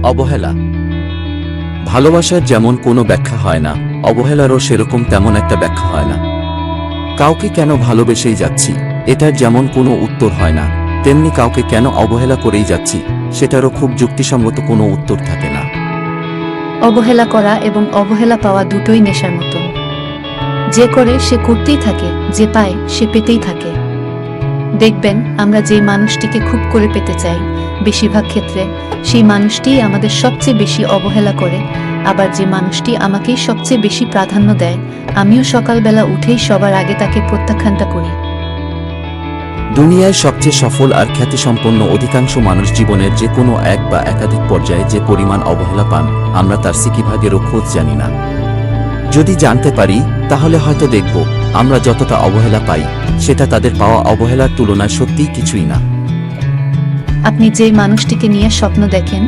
অবহেলা। ভালোবাসার যেমন কোনো ব্যাখ্যা হয় না, অবহেলারও সেরকম তেমন একটা ব্যাখ্যা হয় না। কাউকে কেন ভালোবেসেই যাচ্ছি, এটার যেমন কোনো উত্তর হয় না, তেমনি কাউকে কেন অবহেলা করেই যাচ্ছি সেটারও খুব যুক্তিসঙ্গত কোনো উত্তর থাকে না। অবহেলা করা এবং অবহেলা পাওয়া দুটোই নেশার মতন। যে করে সে করতেই থাকে, যে পায় সে পেতেই থাকে। দেখবেন আমরা যে মানুষটিকে খুব করে পেতে চাই, বেশিরভাগ ক্ষেত্রে সেই মানুষটিই আমাদের সবচেয়ে বেশি অবহেলা করে। আবার যে মানুষটি আমাকেই সবচেয়ে বেশি প্রাধান্য দেয়, আমিও সকালবেলা উঠেই সবার আগে তাকে প্রত্যাখ্যানটা করি। দুনিয়ায় সবচেয়ে সফল আর খ্যাতিসম্পন্ন অধিকাংশ মানুষ জীবনের যে কোনো এক বা একাধিক পর্যায়ে যে পরিমাণ অবহেলা পান, আমরা তার সিকিভাগেরও খোঁজ জানি না। যদি জানতে পারি তাহলে হয়তো দেখব আমরা যতটা অবহেলা পাই সেটা তাদের পাওয়া অবহেলার তুলনায় সত্যিই কিছুই না। আপনি যে মানুষটিকে নিয়ে স্বপ্ন দেখেন,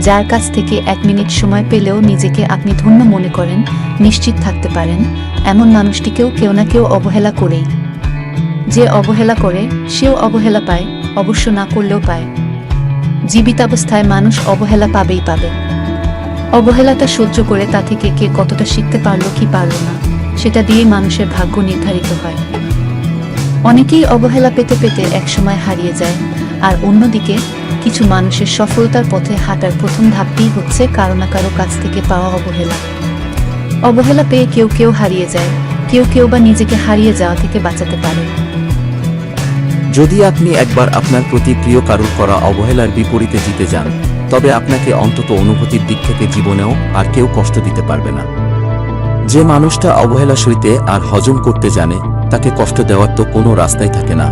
যার কাছ থেকে 1 মিনিট সময় পেলেও নিজেকে আপনি ধন্য মনে করেন, নিশ্চিত থাকতে পারেন এমন মানুষটিকেও কেউ না কেউ অবহেলা করেই। যে অবহেলা করে সেও অবহেলা পায়, অবশ্য না করলেও পায়। জীবিতাবস্থায় মানুষ অবহেলা পাবেই পাবে। অবহেলাটা সহ্য করে তা থেকে কে কতটা শিখতে পারল কি পারল না, সেটা দিয়েই মানুষের ভাগ্য নির্ধারিত হয়। অনেকেই অবহেলা পেতে পেতে একসময় হারিয়ে যায়, আর অন্যদিকে কিছু মানুষের সফলতার পথে হাঁটার প্রথম ধাপটিই হচ্ছে কারো না কারো কাছ থেকে পাওয়া অবহেলা। অবহেলা পেয়ে কেউ কেউ হারিয়ে যায়, কেউ কেউ বা নিজেকে হারিয়ে যাওয়া থেকে বাঁচাতে পারে। যদি আপনি একবার আপনার প্রতি প্রিয় কারুর করা অবহেলার বিপরীতে জিতে যান, তবে আপনাকে অন্তত অনুভূতির দিক থেকে জীবনেও আর কেউ কষ্ট দিতে পারবে না। যে মানুষটা অবহেলা সইতে আর হজম করতে জানে, তাকে কষ্ট দেওয়ার তো কোনো রাস্তাই থাকে না।